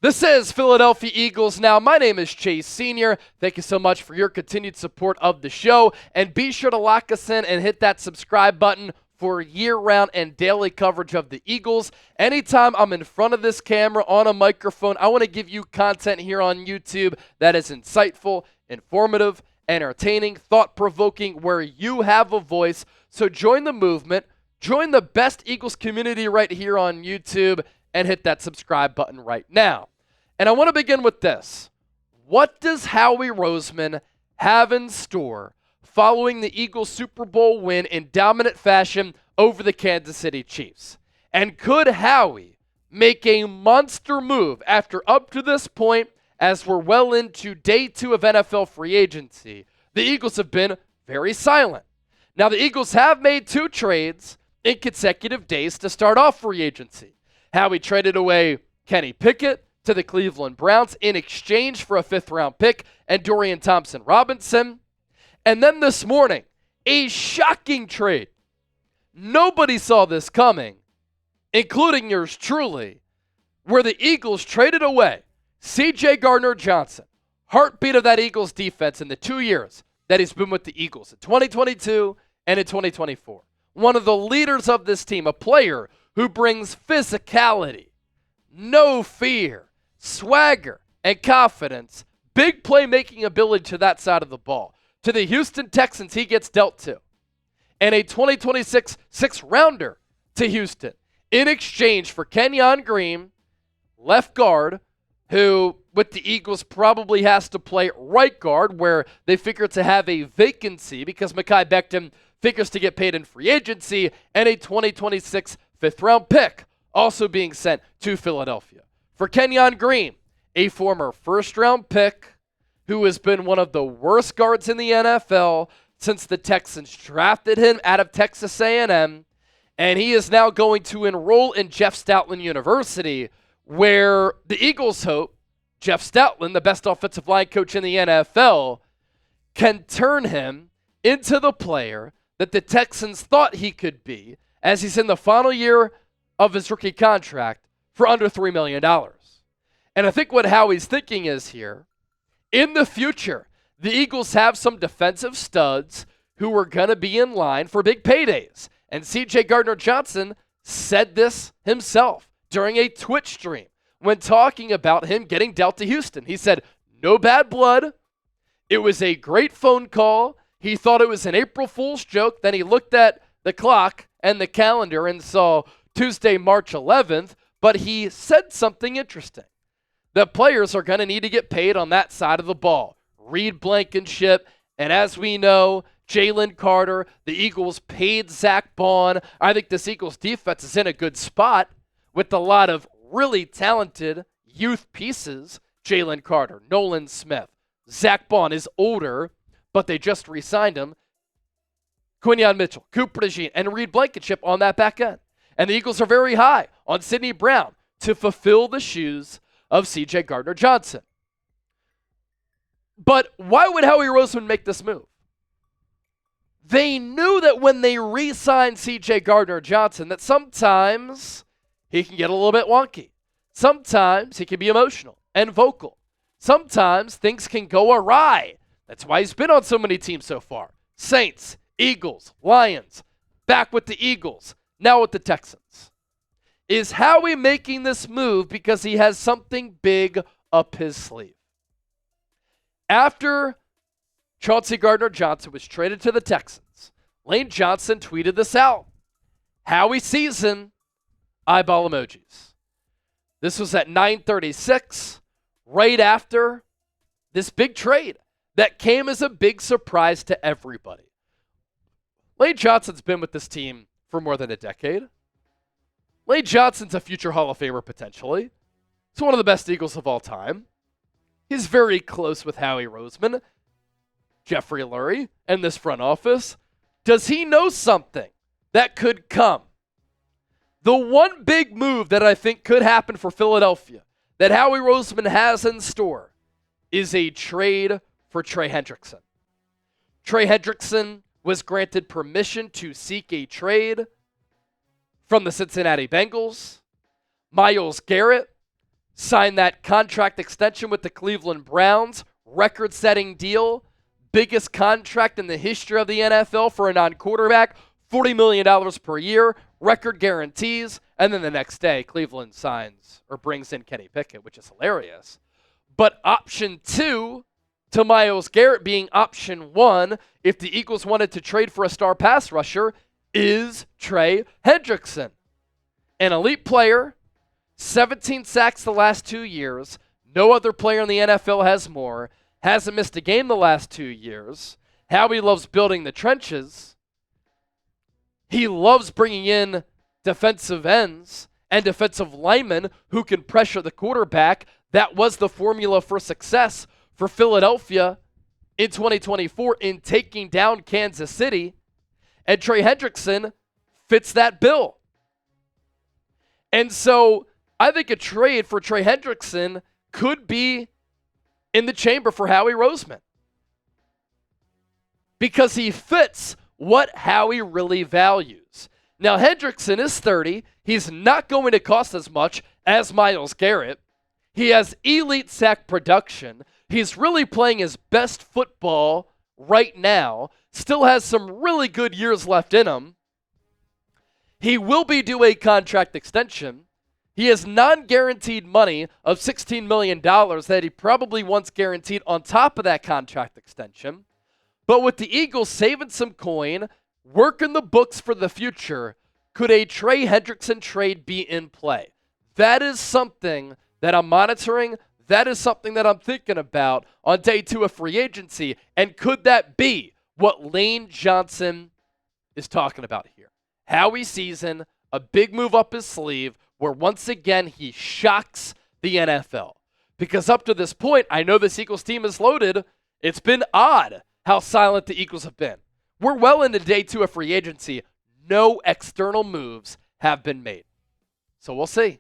This is Philadelphia Eagles Now. My name is Chase Sr. Thank you so much for your continued support of the show. And be sure to lock us in and hit that subscribe button for year-round and daily coverage of the Eagles. Anytime I'm in front of this camera on a microphone, I want to give you content here on YouTube that is insightful, informative, entertaining, thought-provoking, where you have a voice. So join the movement, join the best Eagles community right here on YouTube, and hit that subscribe button right now. And I want to begin with this. What does Howie Roseman have in store following the Eagles Super Bowl win in dominant fashion over the Kansas City Chiefs? And could Howie make a monster move after up to this point, as we're well into day 2 of NFL free agency, the Eagles have been very silent. Now, the Eagles have made 2 trades in consecutive days to start off free agency. Howie traded away Kenny Pickett to the Cleveland Browns in exchange for a 5th-round pick and Dorian Thompson-Robinson. And then this morning, a shocking trade. Nobody saw this coming, including yours truly, where the Eagles traded away CJ Gardner Johnson, heartbeat of that Eagles defense in the 2 years that he's been with the Eagles, in 2022 and in 2024. One of the leaders of this team, a player who brings physicality, no fear, swagger, and confidence, big playmaking ability to that side of the ball. To the Houston Texans, he gets dealt to. And a 2026 6th-rounder to Houston in exchange for Kenyon Green, left guard, who with the Eagles probably has to play right guard, where they figure to have a vacancy because Mekhi Becton figures to get paid in free agency, and a 2026 5th-round pick also being sent to Philadelphia. For Kenyon Green, a former 1st-round pick who has been one of the worst guards in the NFL since the Texans drafted him out of Texas A&M, and he is now going to enroll in Jeff Stoutland University, where the Eagles hope Jeff Stoutland, the best offensive line coach in the NFL, can turn him into the player that the Texans thought he could be as he's in the final year of his rookie contract for under $3 million. And I think what Howie's thinking is here, in the future, the Eagles have some defensive studs who are going to be in line for big paydays. And CJ Gardner Johnson said this himself during a Twitch stream when talking about him getting dealt to Houston. He said, no bad blood. It was a great phone call. He thought it was an April Fool's joke. Then he looked at the clock and the calendar and saw Tuesday, March 11th. But he said something interesting. The players are going to need to get paid on that side of the ball. Reed Blankenship, and as we know, Jalen Carter. The Eagles paid Zach Bond. I think this Eagles defense is in a good spot with a lot of really talented youth pieces. Jalen Carter, Nolan Smith. Zach Bond is older, but they just re-signed him. Quinyon Mitchell, Cooper DeJean, and Reed Blankenship on that back end. And the Eagles are very high on Sidney Brown to fulfill the shoes of CJ Gardner Johnson. But why would Howie Roseman make this move? They knew that when they re-signed CJ Gardner Johnson that sometimes he can get a little bit wonky. Sometimes he can be emotional and vocal. Sometimes things can go awry. That's why he's been on so many teams so far. Saints, Eagles, Lions, back with the Eagles, now with the Texans. Is Howie making this move because he has something big up his sleeve? After Chauncey Gardner-Johnson was traded to the Texans, Lane Johnson tweeted this out. Howie season, eyeball emojis. This was at 9:36, right after this big trade that came as a big surprise to everybody. Lane Johnson's been with this team for more than a decade. Lane Johnson's a future Hall of Famer potentially. He's one of the best Eagles of all time. He's very close with Howie Roseman, Jeffrey Lurie, and this front office. Does he know something that could come? The one big move that I think could happen for Philadelphia that Howie Roseman has in store is a trade for Trey Hendrickson. Trey Hendrickson was granted permission to seek a trade from the Cincinnati Bengals. Myles Garrett signed that contract extension with the Cleveland Browns, record-setting deal, biggest contract in the history of the NFL for a non-quarterback, $40 million per year, record guarantees, and then the next day, Cleveland signs or brings in Kenny Pickett, which is hilarious. But option 2 to Myles Garrett being option 1, if the Eagles wanted to trade for a star pass rusher, is Trey Hendrickson. An elite player, 17 sacks the last 2 years. No other player in the NFL has more. Hasn't missed a game the last 2 years. Howie loves building the trenches. He loves bringing in defensive ends and defensive linemen who can pressure the quarterback. That was the formula for success for Philadelphia in 2024 in taking down Kansas City. And Trey Hendrickson fits that bill. And so I think a trade for Trey Hendrickson could be in the chamber for Howie Roseman, because he fits what Howie really values. Now, Hendrickson is 30. He's not going to cost as much as Myles Garrett. He has elite sack production. He's really playing his best football right now. Still has some really good years left in him. He will be due a contract extension. He has non-guaranteed money of $16 million that he probably wants guaranteed on top of that contract extension. But with the Eagles saving some coin, working the books for the future, could a Trey Hendrickson trade be in play? That is something that I'm monitoring. That is something that I'm thinking about on day 2 of free agency. And could that be what Lane Johnson is talking about here? Howie season, a big move up his sleeve, where once again he shocks the NFL. Because up to this point, I know this Eagles team is loaded. It's been odd how silent the Eagles have been. We're well into day 2 of free agency. No external moves have been made. So we'll see.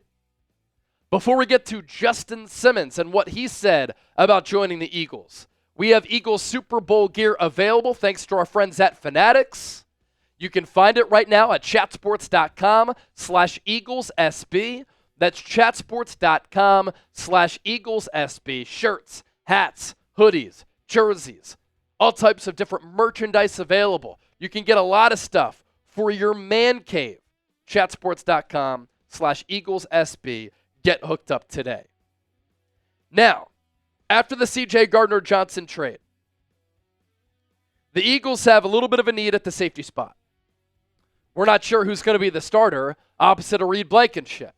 Before we get to Justin Simmons and what he said about joining the Eagles, we have Eagles Super Bowl gear available thanks to our friends at Fanatics. You can find it right now at chatsports.com/EaglesSB. That's chatsports.com/EaglesSB. Shirts, hats, hoodies, jerseys, all types of different merchandise available. You can get a lot of stuff for your man cave. Chatsports.com/EaglesSB. Get hooked up today. Now, after the CJ Gardner Johnson trade, the Eagles have a little bit of a need at the safety spot. We're not sure who's going to be the starter opposite of Reed Blankenship.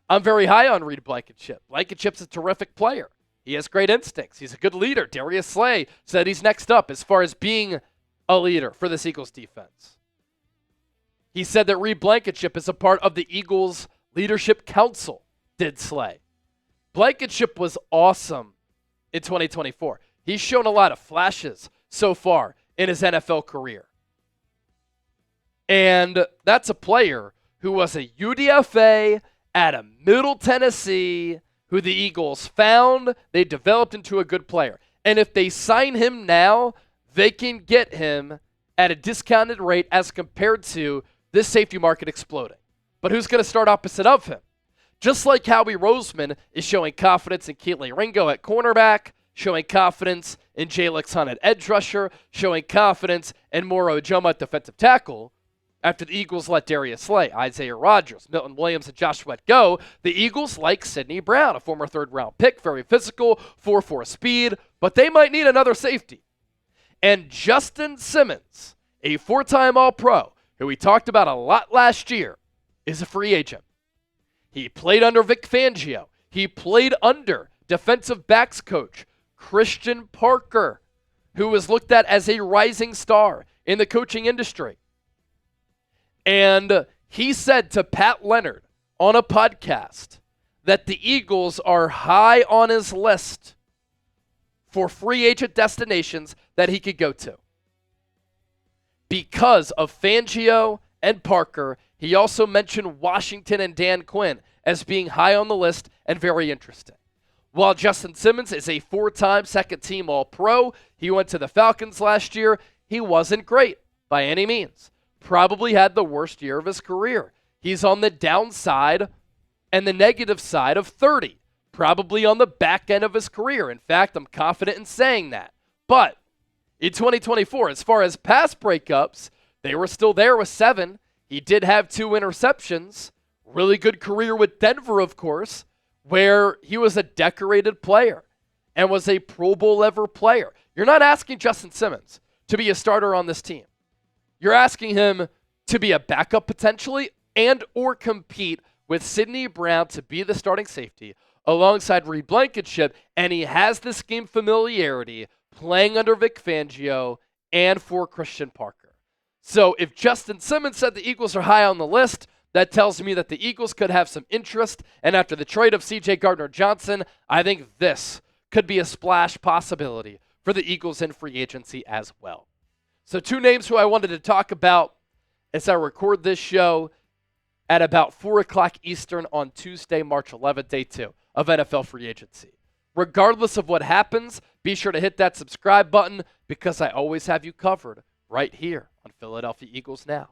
I'm very high on Reed Blankenship. Blankenship's a terrific player. He has great instincts. He's a good leader. Darius Slay said he's next up as far as being a leader for this Eagles defense. He said that Reed Blankenship is a part of the Eagles Leadership Council, did Slay. Blankenship was awesome in 2024. He's shown a lot of flashes so far in his NFL career. And that's a player who was a UDFA at a Middle Tennessee, who the Eagles found. They developed into a good player. And if they sign him now, they can get him at a discounted rate as compared to this safety market exploding. But who's going to start opposite of him? Just like Howie Roseman is showing confidence in Keatley Ringo at cornerback, showing confidence in Jalix Hunt at edge rusher, showing confidence in Moro Ujoma at defensive tackle. After the Eagles let Darius Slay, Isaiah Rodgers, Milton Williams, and Josh Sweat go, the Eagles like Sidney Brown, a former third-round pick, very physical, 4.4 speed, but they might need another safety. And Justin Simmons, a 4-time All-Pro, who we talked about a lot last year, is a free agent. He played under Vic Fangio. He played under defensive backs coach Christian Parker, who was looked at as a rising star in the coaching industry. And he said to Pat Leonard on a podcast that the Eagles are high on his list for free agent destinations that he could go to. Because of Fangio and Parker, he also mentioned Washington and Dan Quinn as being high on the list and very interesting. While Justin Simmons is a 4-time second-team All-Pro, he went to the Falcons last year. He wasn't great by any means. Probably had the worst year of his career. He's on the downside and the negative side of 30 probably on the back end of his career. In fact, I'm confident in saying that. But in 2024, as far as pass breakups, they were still there with 7. He did have 2 interceptions. Really good career with Denver, of course, where he was a decorated player and was a Pro Bowl level player. You're not asking Justin Simmons to be a starter on this team. You're asking him to be a backup potentially and or compete with Sidney Brown to be the starting safety alongside Reed Blankenship, and he has the scheme familiarity playing under Vic Fangio and for Christian Parker. So if Justin Simmons said the Eagles are high on the list, that tells me that the Eagles could have some interest, and after the trade of CJ Gardner Johnson, I think this could be a splash possibility for the Eagles in free agency as well. So 2 names who I wanted to talk about as I record this show at about 4 o'clock Eastern on Tuesday, March 11th, day 2 of NFL free agency. Regardless of what happens, be sure to hit that subscribe button because I always have you covered right here on Philadelphia Eagles Now.